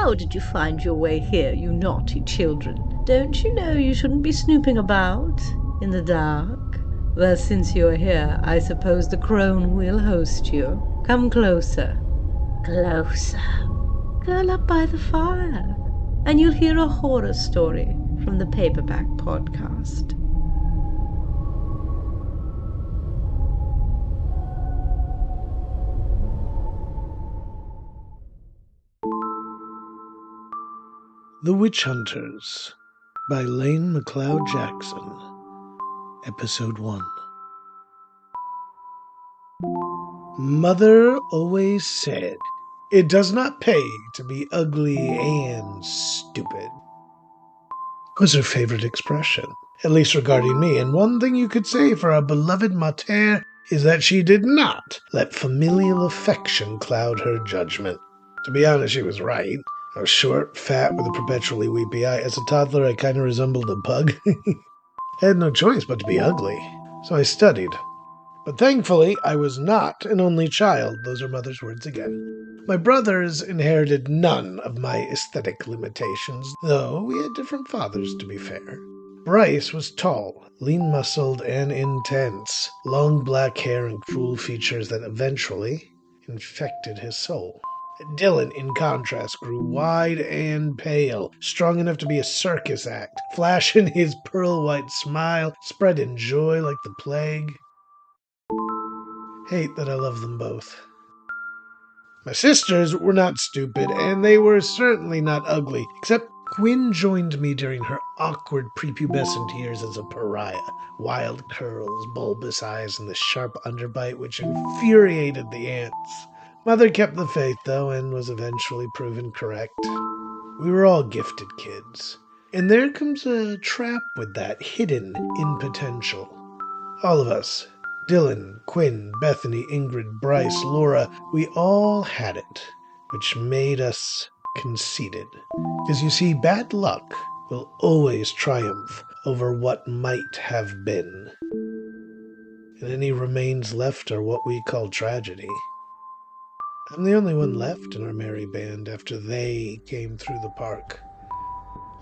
How did you find your way here, you naughty children? Don't you know you shouldn't be snooping about in the dark? Well, since you're here, I suppose the crone will host you. Come closer. Closer. Curl up by the fire, and you'll hear a horror story from the Paperback Podcast. The Witch Hunters by Lane McLeod Jackson. Episode 1. Mother always said, "It does not pay to be ugly and stupid," was her favorite expression, at least regarding me, and one thing you could say for our beloved mater is that she did not let familial affection cloud her judgment. To be honest, she was right. I was short, fat, with a perpetually weepy eye. As a toddler, I kind of resembled a pug. I had no choice but to be ugly, so I studied. But thankfully, I was not an only child. Those are Mother's words again. My brothers inherited none of my aesthetic limitations, though we had different fathers, to be fair. Bryce was tall, lean-muscled, and intense, long black hair and cruel features that eventually infected his soul. Dylan, in contrast, grew wide and pale, strong enough to be a circus act, flashing his pearl-white smile, spreading joy like the plague. Hate that I love them both. My sisters were not stupid, and they were certainly not ugly, except Quinn joined me during her awkward prepubescent years as a pariah. Wild curls, bulbous eyes, and the sharp underbite which infuriated the aunts. Mother kept the faith, though, and was eventually proven correct. We were all gifted kids. And there comes a trap with that, hidden in potential. All of us, Dylan, Quinn, Bethany, Ingrid, Bryce, Laura, we all had it, which made us conceited. Because you see, bad luck will always triumph over what might have been. And any remains left are what we call tragedy. I'm the only one left in our merry band after they came through the park.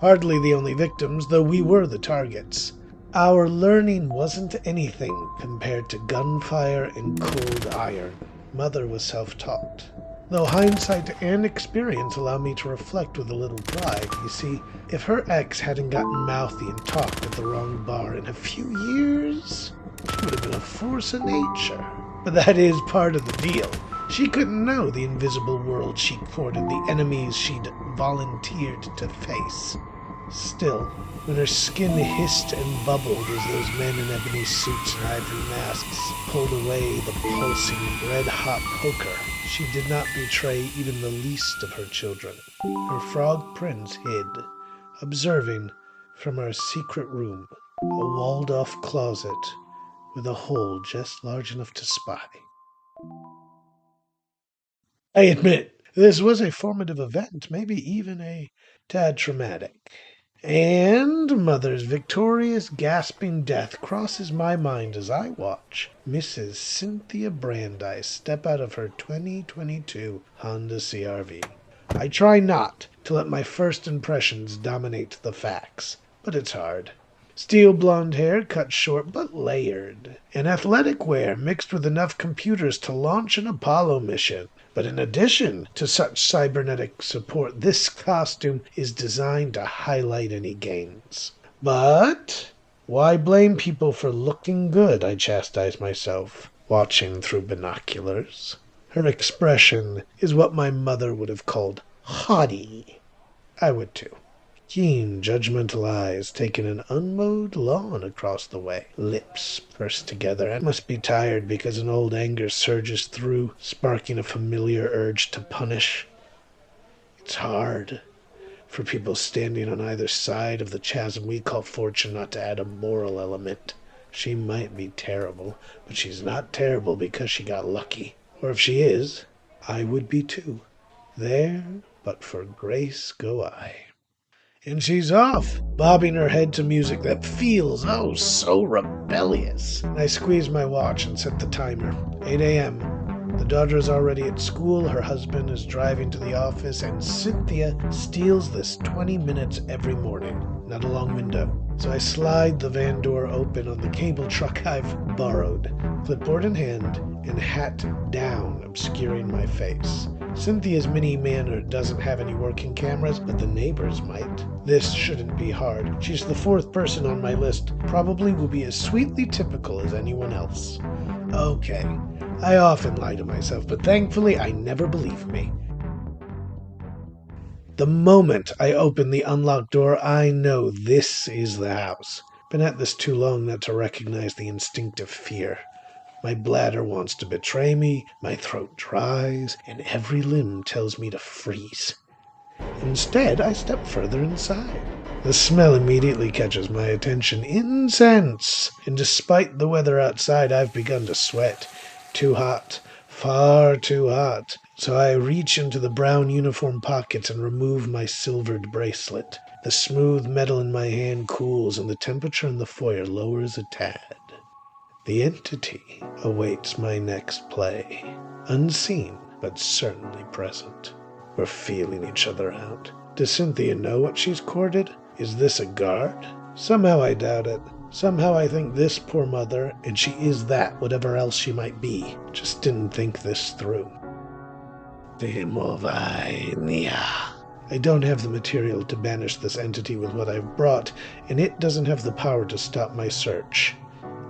Hardly the only victims, though we were the targets. Our learning wasn't anything compared to gunfire and cold iron. Mother was self-taught. Though hindsight and experience allow me to reflect with a little pride, you see, if her ex hadn't gotten mouthy and talked at the wrong bar in a few years, she would have been a force of nature. But that is part of the deal. She couldn't know the invisible world she courted, the enemies she'd volunteered to face. Still, when her skin hissed and bubbled as those men in ebony suits and ivory masks pulled away the pulsing red-hot poker, she did not betray even the least of her children. Her frog prince hid, observing from our secret room, a walled-off closet with a hole just large enough to spy. I admit, this was a formative event, maybe even a tad traumatic. And Mother's victorious, gasping death crosses my mind as I watch Mrs. Cynthia Brandeis step out of her 2022 Honda CR-V. I try not to let my first impressions dominate the facts, but it's hard. Steel blonde hair cut short but layered, and athletic wear mixed with enough computers to launch an Apollo mission. But in addition to such cybernetic support, this costume is designed to highlight any gains. But why blame people for looking good, I chastise myself, watching through binoculars. Her expression is what my mother would have called haughty. I would too. Keen, judgmental eyes taking an unmowed lawn across the way. Lips pursed together. I must be tired because an old anger surges through, sparking a familiar urge to punish. It's hard for people standing on either side of the chasm we call fortune not to add a moral element. She might be terrible, but she's not terrible because she got lucky. Or if she is, I would be too. There, but for grace go I. And she's off, bobbing her head to music that feels, so rebellious. I squeeze my watch and set the timer. 8 a.m. The daughter is already at school, her husband is driving to the office, and Cynthia steals this 20 minutes every morning. Not a long window. So I slide the van door open on the cable truck I've borrowed, clipboard in hand, and hat down, obscuring my face. Cynthia's mini manor doesn't have any working cameras, but the neighbors might. This shouldn't be hard. She's the fourth person on my list, probably will be as sweetly typical as anyone else. Okay, I often lie to myself, but thankfully I never believe me. The moment I open the unlocked door, I know this is the house. Been at this too long not to recognize the instinctive fear. My bladder wants to betray me, my throat dries, and every limb tells me to freeze. Instead, I step further inside. The smell immediately catches my attention. Incense! And despite the weather outside, I've begun to sweat. Too hot. Far too hot. So I reach into the brown uniform pockets and remove my silvered bracelet. The smooth metal in my hand cools, and the temperature in the foyer lowers a tad. The entity awaits my next play. Unseen, but certainly present. We're feeling each other out. Does Cynthia know what she's courted? Is this a guard? Somehow I doubt it. Somehow I think this poor mother, and she is that, whatever else she might be, just didn't think this through. I don't have the material to banish this entity with what I've brought, and it doesn't have the power to stop my search.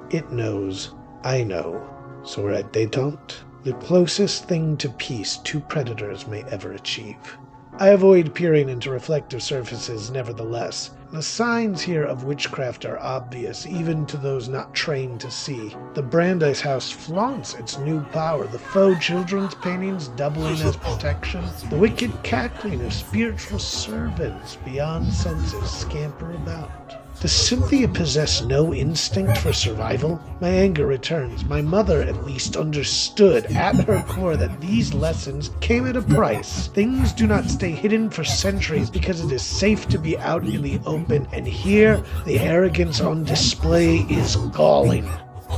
It knows, I know, so we're at détente, the closest thing to peace two predators may ever achieve. I avoid peering into reflective surfaces nevertheless. The signs here of witchcraft are obvious, even to those not trained to see. The Brandeis house flaunts its new power, the faux children's paintings doubling as protection. The wicked cackling of spiritual servants beyond senses scamper about. Does Cynthia possess no instinct for survival? My anger returns. My mother at least understood at her core that these lessons came at a price. Things do not stay hidden for centuries because it is safe to be out in the open, and here the arrogance on display is galling.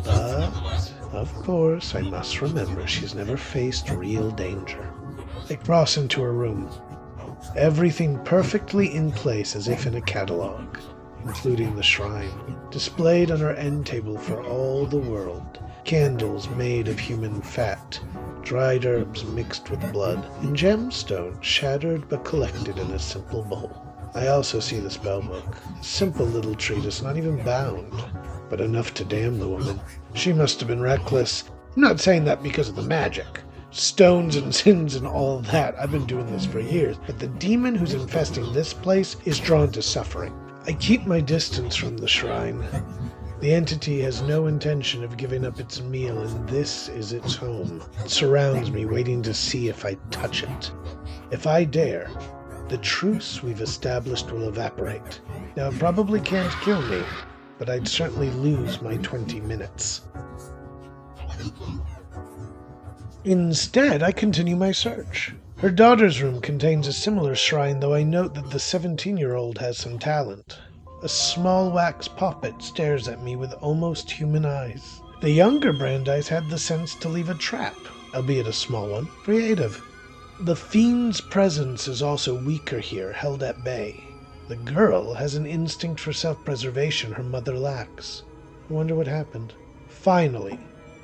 But, of course, I must remember she's never faced real danger. I cross into her room. Everything perfectly in place as if in a catalog, including the shrine, displayed on her end table for all the world. Candles made of human fat, dried herbs mixed with blood, and gemstones shattered but collected in a simple bowl. I also see the spellbook, a simple little treatise, not even bound, but enough to damn the woman. She must have been reckless. I'm not saying that because of the magic. Stones and sins and all that. I've been doing this for years, but the demon who's infesting this place is drawn to suffering. I keep my distance from the shrine. The entity has no intention of giving up its meal, and this is its home. It surrounds me, waiting to see if I touch it. If I dare, the truce we've established will evaporate. Now, it probably can't kill me, but I'd certainly lose my 20 minutes. Instead, I continue my search. Her daughter's room contains a similar shrine, though I note that the 17-year-old has some talent. A small wax puppet stares at me with almost human eyes. The younger Brandeis had the sense to leave a trap, albeit a small one. Creative. The fiend's presence is also weaker here, held at bay. The girl has an instinct for self-preservation her mother lacks. I wonder what happened. Finally,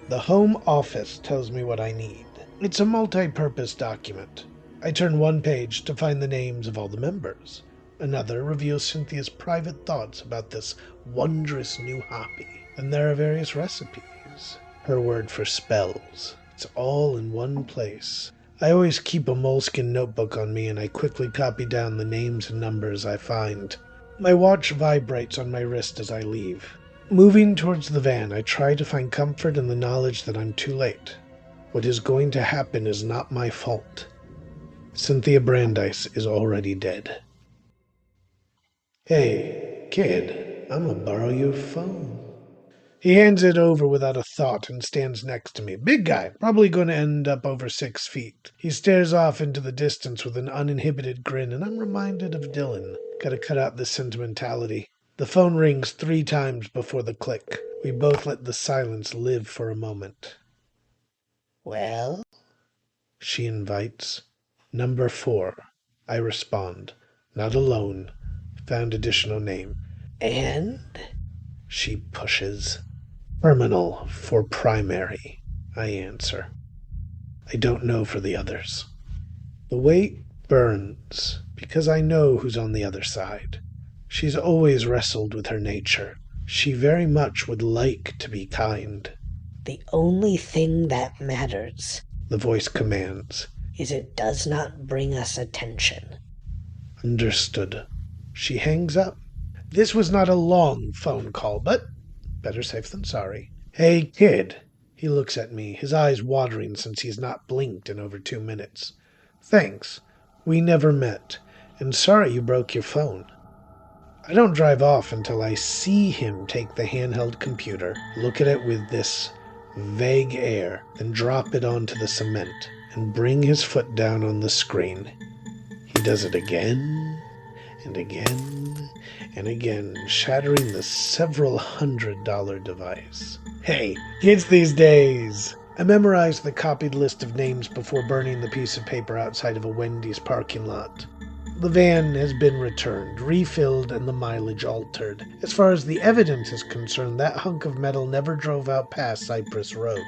the home office tells me what I need. It's a multi-purpose document. I turn one page to find the names of all the members. Another reveals Cynthia's private thoughts about this wondrous new hobby. And there are various recipes. Her word for spells. It's all in one place. I always keep a moleskin notebook on me, and I quickly copy down the names and numbers I find. My watch vibrates on my wrist as I leave. Moving towards the van, I try to find comfort in the knowledge that I'm too late. What is going to happen is not my fault. Cynthia Brandeis is already dead. Hey, kid, I'm gonna borrow your phone. He hands it over without a thought and stands next to me. Big guy, probably going to end up over 6 feet. He stares off into the distance with an uninhibited grin, and I'm reminded of Dylan. Gotta cut out this sentimentality. The phone rings 3 times before the click. We both let the silence live for a moment. Well? She invites. Number 4. I respond. Not alone. Found additional name. And? She pushes. Terminal for primary, I answer. I don't know for the others. The weight burns, because I know who's on the other side. She's always wrestled with her nature. She very much would like to be kind. The only thing that matters, the voice commands, is it does not bring us attention. Understood. She hangs up. This was not a long phone call, but better safe than sorry. Hey, kid. He looks at me, his eyes watering since he's not blinked in over 2 minutes. Thanks. We never met, and sorry you broke your phone. I don't drive off until I see him take the handheld computer, look at it with this vague air, then drop it onto the cement and bring his foot down on the screen. He does it again and again and again, shattering the several $100 device. Hey, kids these days! I memorized the copied list of names before burning the piece of paper outside of a Wendy's parking lot. The van has been returned, refilled, and the mileage altered. As far as the evidence is concerned, that hunk of metal never drove out past Cypress Road.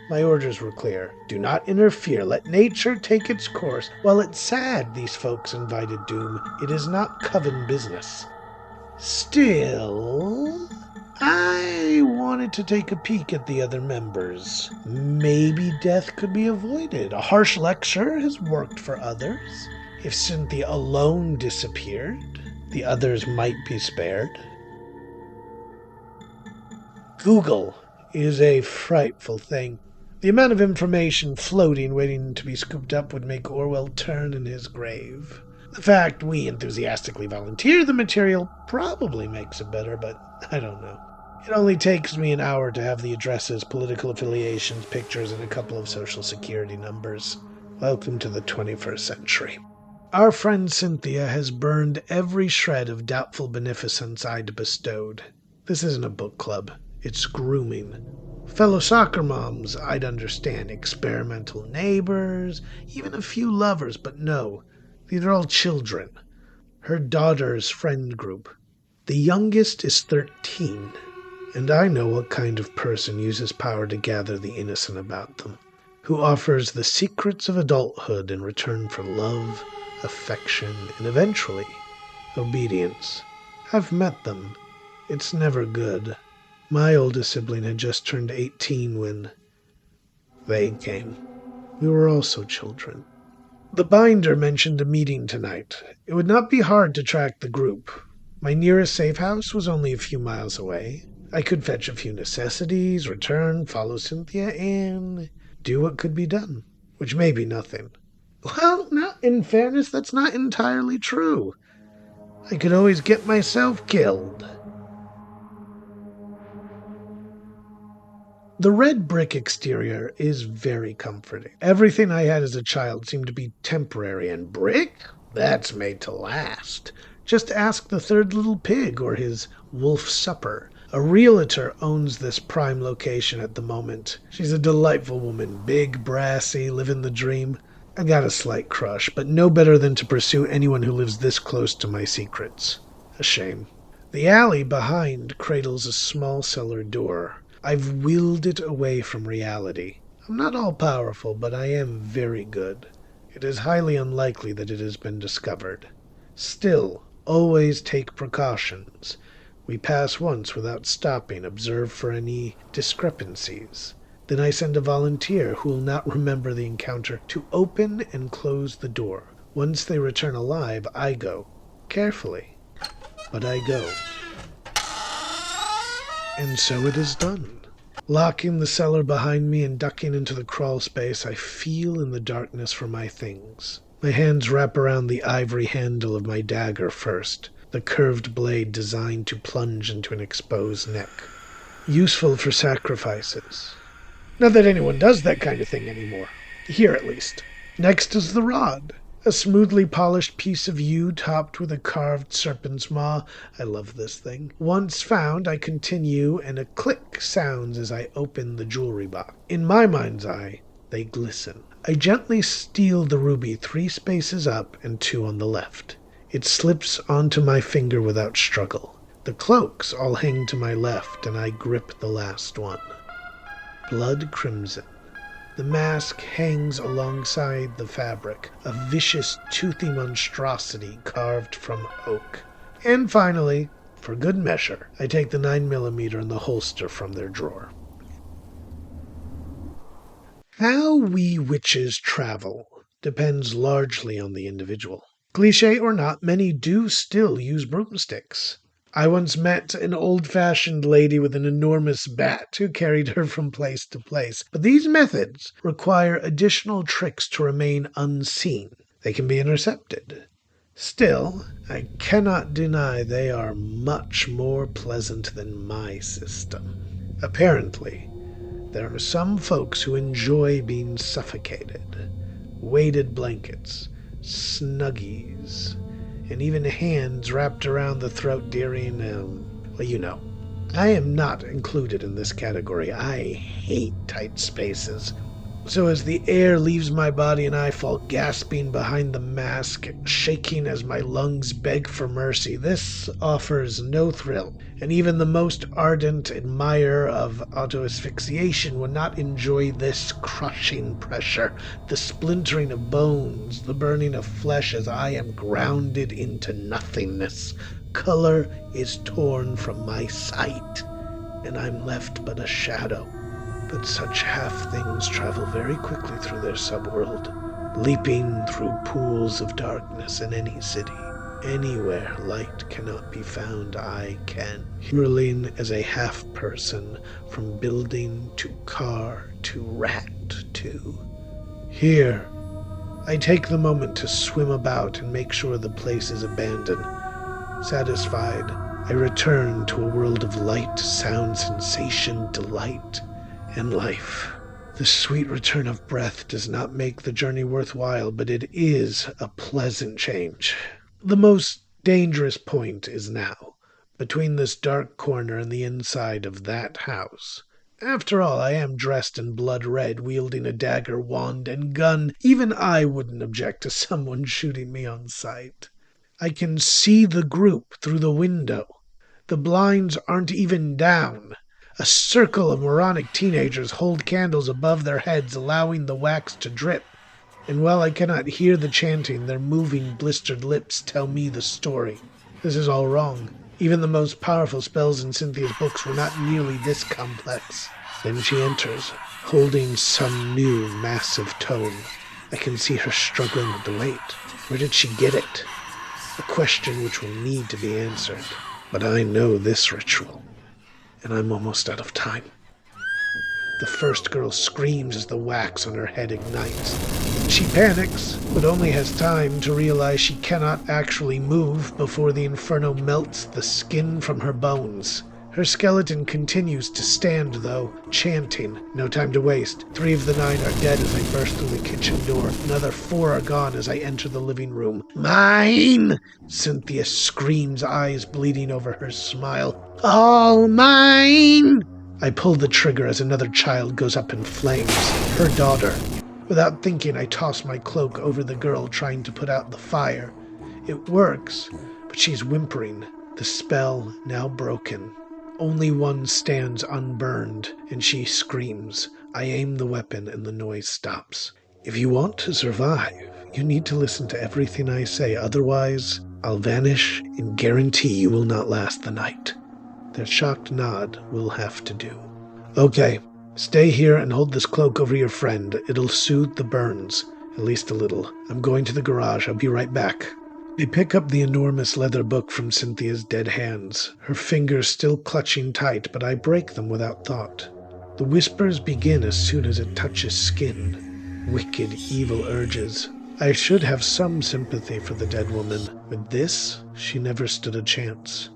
My orders were clear. Do not interfere. Let nature take its course. While it's sad these folks invited doom, it is not coven business. Still, I wanted to take a peek at the other members. Maybe death could be avoided. A harsh lecture has worked for others. If Cynthia alone disappeared, the others might be spared. Google is a frightful thing. The amount of information floating, waiting to be scooped up, would make Orwell turn in his grave. The fact we enthusiastically volunteer the material probably makes it better, but I don't know. It only takes me an hour to have the addresses, political affiliations, pictures, and a couple of social security numbers. Welcome to the 21st century. Our friend Cynthia has burned every shred of doubtful beneficence I'd bestowed. This isn't a book club. It's grooming. Fellow soccer moms, I'd understand. Experimental neighbors, even a few lovers, but no. These are all children. Her daughter's friend group. The youngest is 13, and I know what kind of person uses power to gather the innocent about them, who offers the secrets of adulthood in return for love, affection, and eventually, obedience. I've met them. It's never good. My oldest sibling had just turned 18 when they came. We were also children. The binder mentioned a meeting tonight. It would not be hard to track the group. My nearest safe house was only a few miles away. I could fetch a few necessities, return, follow Cynthia, and do what could be done, which may be nothing. Well, now, in fairness, that's not entirely true. I could always get myself killed. The red brick exterior is very comforting. Everything I had as a child seemed to be temporary, and brick? That's made to last. Just ask the third little pig or his wolf supper. A realtor owns this prime location at the moment. She's a delightful woman, big, brassy, living the dream. I got a slight crush, but no better than to pursue anyone who lives this close to my secrets. A shame. The alley behind cradles a small cellar door. I've willed it away from reality. I'm not all-powerful, but I am very good. It is highly unlikely that it has been discovered. Still, always take precautions. We pass once without stopping, observe for any discrepancies. Then I send a volunteer who will not remember the encounter to open and close the door. Once they return alive, I go. Carefully, but I go. And so it is done. Locking the cellar behind me and ducking into the crawl space, I feel in the darkness for my things. My hands wrap around the ivory handle of my dagger first, the curved blade designed to plunge into an exposed neck. Useful for sacrifices. Not that anyone does that kind of thing anymore. Here, at least. Next is the rod. A smoothly polished piece of yew topped with a carved serpent's maw. I love this thing. Once found, I continue, and a click sounds as I open the jewelry box. In my mind's eye, They glisten. I gently steal the ruby 3 spaces up and 2 on the left. It slips onto my finger without struggle. The cloaks all hang to my left, and I grip the last one. Blood crimson. The mask hangs alongside the fabric, a vicious, toothy monstrosity carved from oak. And finally, for good measure, I take the 9mm and the holster from their drawer. How we witches travel depends largely on the individual. Cliché or not, many do still use broomsticks. I once met an old-fashioned lady with an enormous bat who carried her from place to place, but these methods require additional tricks to remain unseen. They can be intercepted. Still, I cannot deny they are much more pleasant than my system. Apparently, there are some folks who enjoy being suffocated. Weighted blankets, snuggies, and even hands wrapped around the throat during, well, you know. I am not included in this category. I hate tight spaces. So as the air leaves my body and I fall gasping behind the mask, shaking as my lungs beg for mercy, this offers no thrill. And even the most ardent admirer of auto-asphyxiation would not enjoy this crushing pressure, the splintering of bones, the burning of flesh as I am grounded into nothingness. Color is torn from my sight, and I'm left but a shadow. But such half-things travel very quickly through their subworld, leaping through pools of darkness in any city. Anywhere light cannot be found, I can, hurling as a half-person from building to car to rat to... Here, I take the moment to swim about and make sure the place is abandoned. Satisfied, I return to a world of light, sound, sensation, delight, and life. The sweet return of breath does not make the journey worthwhile, but it is a pleasant change. The most dangerous point is now, between this dark corner and the inside of that house. After all, I am dressed in blood red, wielding a dagger, wand, and gun. Even I wouldn't object to someone shooting me on sight. I can see the group through the window. The blinds aren't even down. A circle of moronic teenagers hold candles above their heads, allowing the wax to drip. And while I cannot hear the chanting, their moving, blistered lips tell me the story. This is all wrong. Even the most powerful spells in Cynthia's books were not nearly this complex. Then she enters, holding some new, massive tome. I can see her struggling with the weight. Where did she get it? A question which will need to be answered. But I know this ritual, and I'm almost out of time. The first girl screams as the wax on her head ignites. She panics, but only has time to realize she cannot actually move before the inferno melts the skin from her bones. Her skeleton continues to stand, though, chanting. No time to waste. 3 of the 9 are dead as I burst through the kitchen door. Another 4 are gone as I enter the living room. Mine! Cynthia screams, eyes bleeding over her smile. All mine! I pull the trigger as another child goes up in flames. Her daughter. Without thinking, I toss my cloak over the girl, trying to put out the fire. It works, but she's whimpering. The spell now broken. Only one stands unburned, and she screams. I aim the weapon, and the noise stops. If you want to survive, you need to listen to everything I say. Otherwise, I'll vanish and guarantee you will not last the night. Their shocked nod will have to do. Okay, stay here and hold this cloak over your friend. It'll soothe the burns, at least a little. I'm going to the garage. I'll be right back. They pick up the enormous leather book from Cynthia's dead hands, her fingers still clutching tight, but I break them without thought. The whispers begin as soon as it touches skin. Wicked, evil urges. I should have some sympathy for the dead woman. With this, she never stood a chance.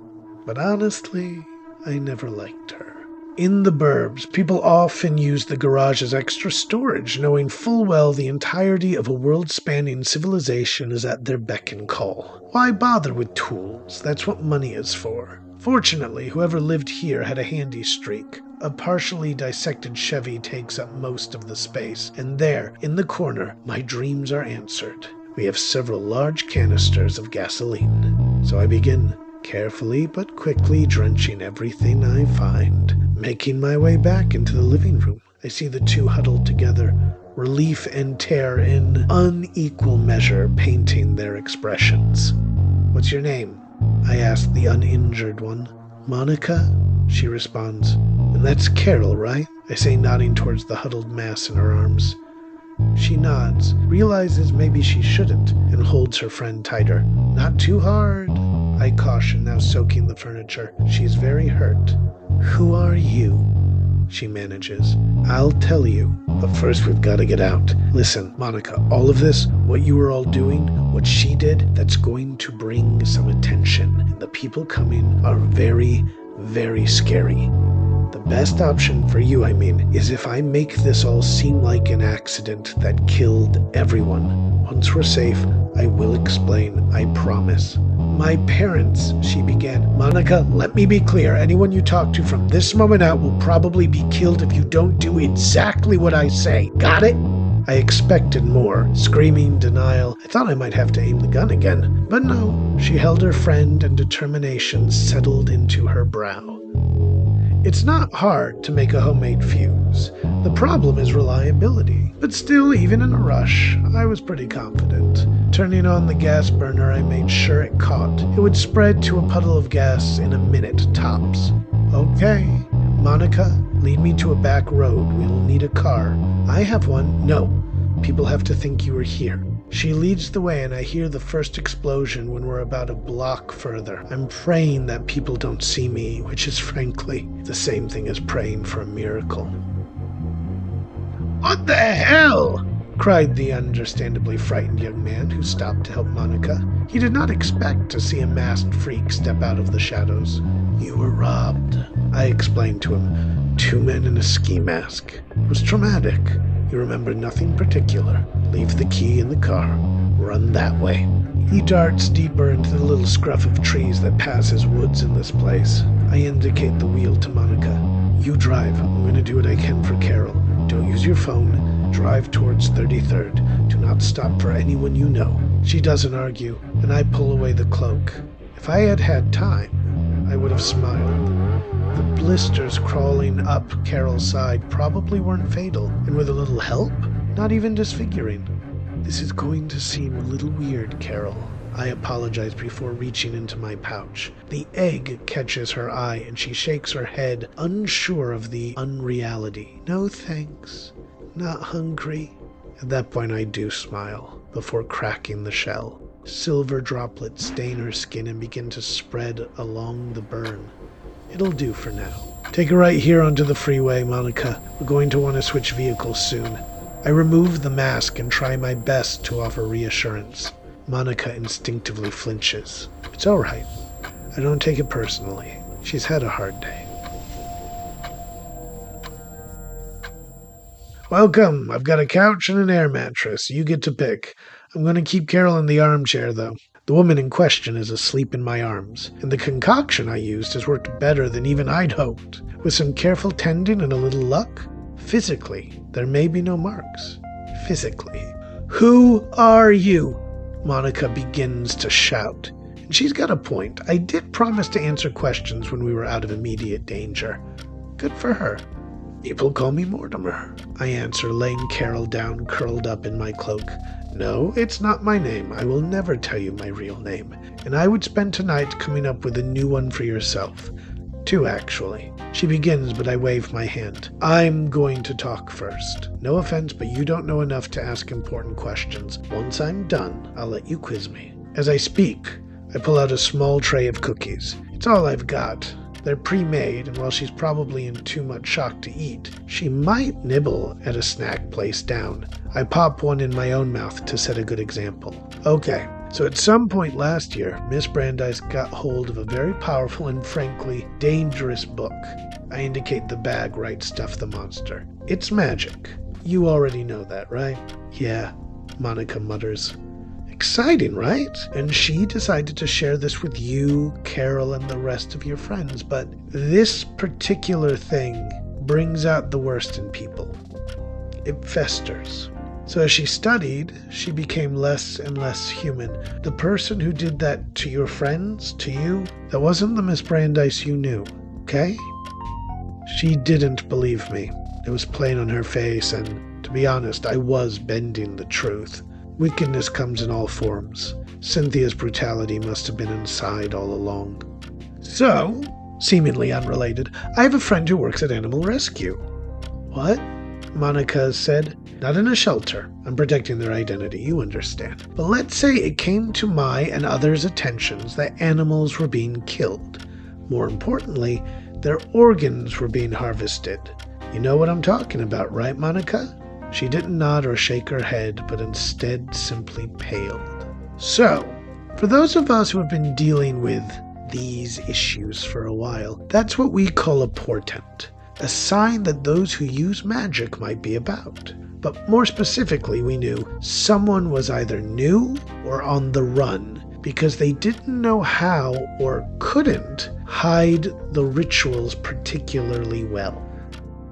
But honestly, I never liked her. In the burbs, people often use the garage as extra storage, knowing full well the entirety of a world-spanning civilization is at their beck and call. Why bother with tools? That's what money is for Fortunately, whoever lived here had a handy streak. A partially dissected Chevy takes up most of the space, and there, in the corner, my dreams are answered. We have several large canisters of gasoline. So I begin, carefully but quickly drenching everything I find. Making my way back into the living room, I see the two huddled together, relief and terror in unequal measure painting their expressions. "What's your name?" I ask the uninjured one. "Monica?" she responds. "And that's Carol, right?" I say, nodding towards the huddled mass in her arms. She nods, realizes maybe she shouldn't, and holds her friend tighter. "Not too hard," I caution, now soaking the furniture. She's very hurt. "Who are you?" she manages. "I'll tell you, but first we've got to get out. Listen, Monica, all of this, what you were all doing, what she did, that's going to bring some attention. And the people coming are very, very scary. The best option for you, is if I make this all seem like an accident that killed everyone. Once we're safe, I will explain, I promise." "My parents," she began. "Monica, let me be clear. Anyone you talk to from this moment out will probably be killed if you don't do exactly what I say. Got it?" I expected more. Screaming, denial. I thought I might have to aim the gun again. But no, she held her friend and determination settled into her brow. It's not hard to make a homemade fuse. The problem is reliability. But still, even in a rush, I was pretty confident. Turning on the gas burner, I made sure it caught. It would spread to a puddle of gas in a minute, tops. "Okay, Monica, lead me to a back road. We'll need a car." "I have one." "No, people have to think you were here." She leads the way, and I hear the first explosion when we're about a block further. I'm praying that people don't see me, which is frankly the same thing as praying for a miracle. "What the hell?" cried the understandably frightened young man who stopped to help Monica. He did not expect to see a masked freak step out of the shadows. "You were robbed," I explained to him. "Two men in a ski mask. It was traumatic. You remember nothing particular. Leave the key in the car. Run that way." He darts deeper into the little scruff of trees that passes woods in this place. I indicate the wheel to Monica. "You drive. I'm going to do what I can for Carol. Don't use your phone. Drive towards 33rd. Do not stop for anyone you know." She doesn't argue, and I pull away the cloak. If I had had time, I would have smiled. The blisters crawling up Carol's side probably weren't fatal, and with a little help, not even disfiguring. "This is going to seem a little weird, Carol." I apologize before reaching into my pouch. The egg catches her eye, and she shakes her head, unsure of the unreality. "No thanks. Not hungry." At that point I do smile, before cracking the shell. Silver droplets stain her skin and begin to spread along the burn. It'll do for now. "Take a right here onto the freeway, Monica. We're going to want to switch vehicles soon." I remove the mask and try my best to offer reassurance. Monica instinctively flinches. "It's all right. I don't take it personally. She's had a hard day." "Welcome. I've got a couch and an air mattress. You get to pick. I'm going to keep Carol in the armchair, though. The woman in question is asleep in my arms, and the concoction I used has worked better than even I'd hoped. With some careful tending and a little luck, physically, there may be no marks. Physically. "Who are you?" Monica begins to shout. And she's got a point. I did promise to answer questions when we were out of immediate danger. Good for her. "People call me Mortimer," I answer, laying Carol down curled up in my cloak. "No, it's not my name. I will never tell you my real name. And I would spend tonight coming up with a new one for yourself. Two, actually." She begins, but I wave my hand. "I'm going to talk first. No offense, but you don't know enough to ask important questions. Once I'm done, I'll let you quiz me." As I speak, I pull out a small tray of cookies. It's all I've got. They're pre-made, and while she's probably in too much shock to eat, she might nibble at a snack placed down. I pop one in my own mouth to set a good example. "Okay, so at some point last year, Miss Brandeis got hold of a very powerful and frankly dangerous book." I indicate the bag right Stuff the Monster. "It's magic. You already know that, right?" "Yeah," Monica mutters. Exciting, right? And she decided to share this with you, Carol, and the rest of your friends. But this particular thing brings out the worst in people. It festers. So as she studied, she became less and less human. The person who did that to your friends, to you, that wasn't the Miss Brandeis you knew, okay? She didn't believe me. It was plain on her face, and to be honest, I was bending the truth. Wickedness comes in all forms. Cynthia's brutality must have been inside all along. So, seemingly unrelated, I have a friend who works at Animal Rescue. What? Monica said. Not in a shelter. I'm protecting their identity, you understand. But let's say it came to my and others' attentions that animals were being killed. More importantly, their organs were being harvested. You know what I'm talking about, right, Monica? She didn't nod or shake her head, but instead simply paled. So, for those of us who have been dealing with these issues for a while, that's what we call a portent. A sign that those who use magic might be about. But more specifically, we knew someone was either new or on the run because they didn't know how or couldn't hide the rituals particularly well.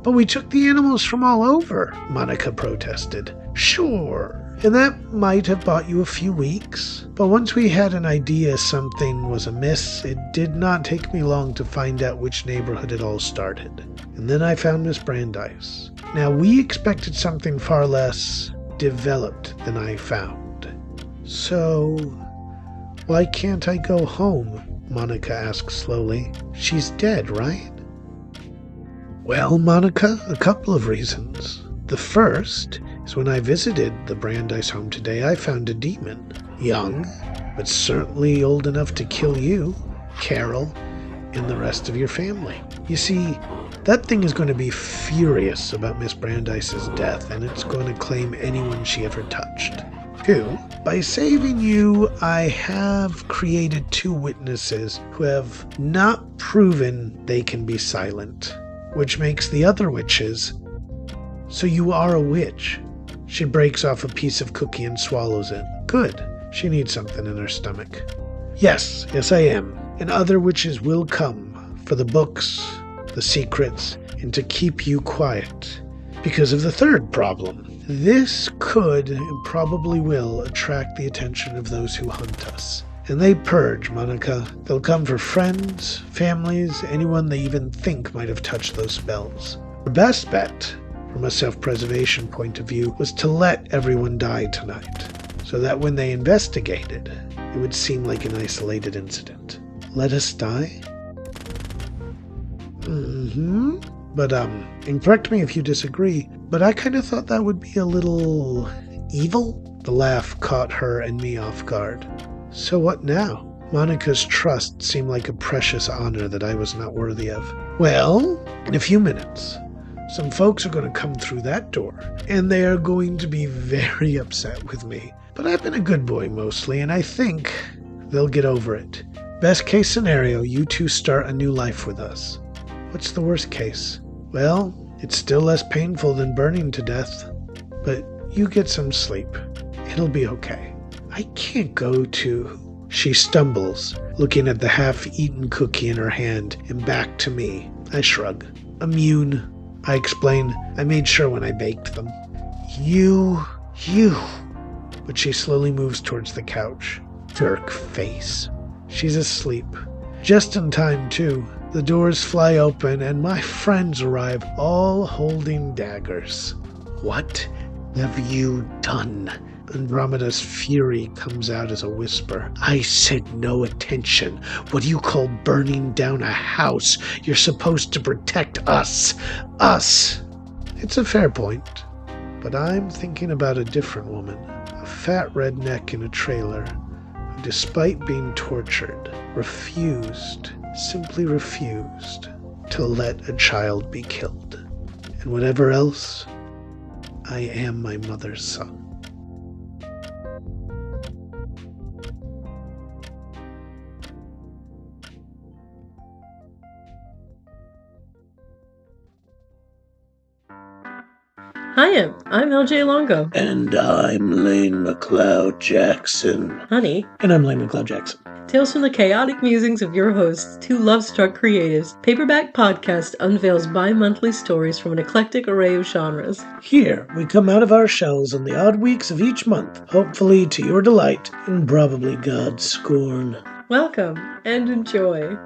But we took the animals from all over, Monica protested. Sure, and that might have bought you a few weeks. But once we had an idea something was amiss, it did not take me long to find out which neighborhood it all started. And then I found Miss Brandeis. Now, we expected something far less developed than I found. So, why can't I go home? Monica asked slowly. She's dead, right? Well, Monica, a couple of reasons. The first is when I visited the Brandeis home today, I found a demon. Young, but certainly old enough to kill you, Carol, and the rest of your family. You see, that thing is going to be furious about Miss Brandeis's death, and it's going to claim anyone she ever touched. 2, by saving you, I have created 2 witnesses who have not proven they can be silent, which makes the other witches. So you are a witch. She breaks off a piece of cookie and swallows it. Good. She needs something in her stomach. Yes, I am. And other witches will come for the books, the secrets, and to keep you quiet. Because of the third problem. This could and probably will attract the attention of those who hunt us. And they purge, Monica. They'll come for friends, families, anyone they even think might have touched those spells. Our best bet, from a self-preservation point of view, was to let everyone die tonight, so that when they investigated, it would seem like an isolated incident. Let us die? But, and correct me if you disagree, but I kind of thought that would be a little evil? The laugh caught her and me off guard. So what now? Monica's trust seemed like a precious honor that I was not worthy of. Well, in a few minutes, some folks are going to come through that door, and they are going to be very upset with me. But I've been a good boy mostly, and I think they'll get over it. Best case scenario, you two start a new life with us. What's the worst case? Well, it's still less painful than burning to death. But you get some sleep. It'll be okay. I can't go to... She stumbles, looking at the half-eaten cookie in her hand, and back to me. I shrug. Immune. I explain. I made sure when I baked them. You. But she slowly moves towards the couch. Jerk face. She's asleep. Just in time, too. The doors fly open, and my friends arrive, all holding daggers. What have you done? Andromeda's fury comes out as a whisper. I said no attention. What do you call burning down a house? You're supposed to protect us. Us! It's a fair point, but I'm thinking about a different woman. A fat redneck in a trailer who, despite being tortured, simply refused to let a child be killed. And whatever else, I am my mother's son. Hiya, I'm LJ Longo. And I'm Lane McLeod Jackson. Honey. And I'm Lane McLeod Jackson. Tales from the chaotic musings of your hosts, two love-struck creatives, Paperback Podcast unveils bi-monthly stories from an eclectic array of genres. Here, we come out of our shells on the odd weeks of each month, hopefully to your delight and probably God's scorn. Welcome and enjoy.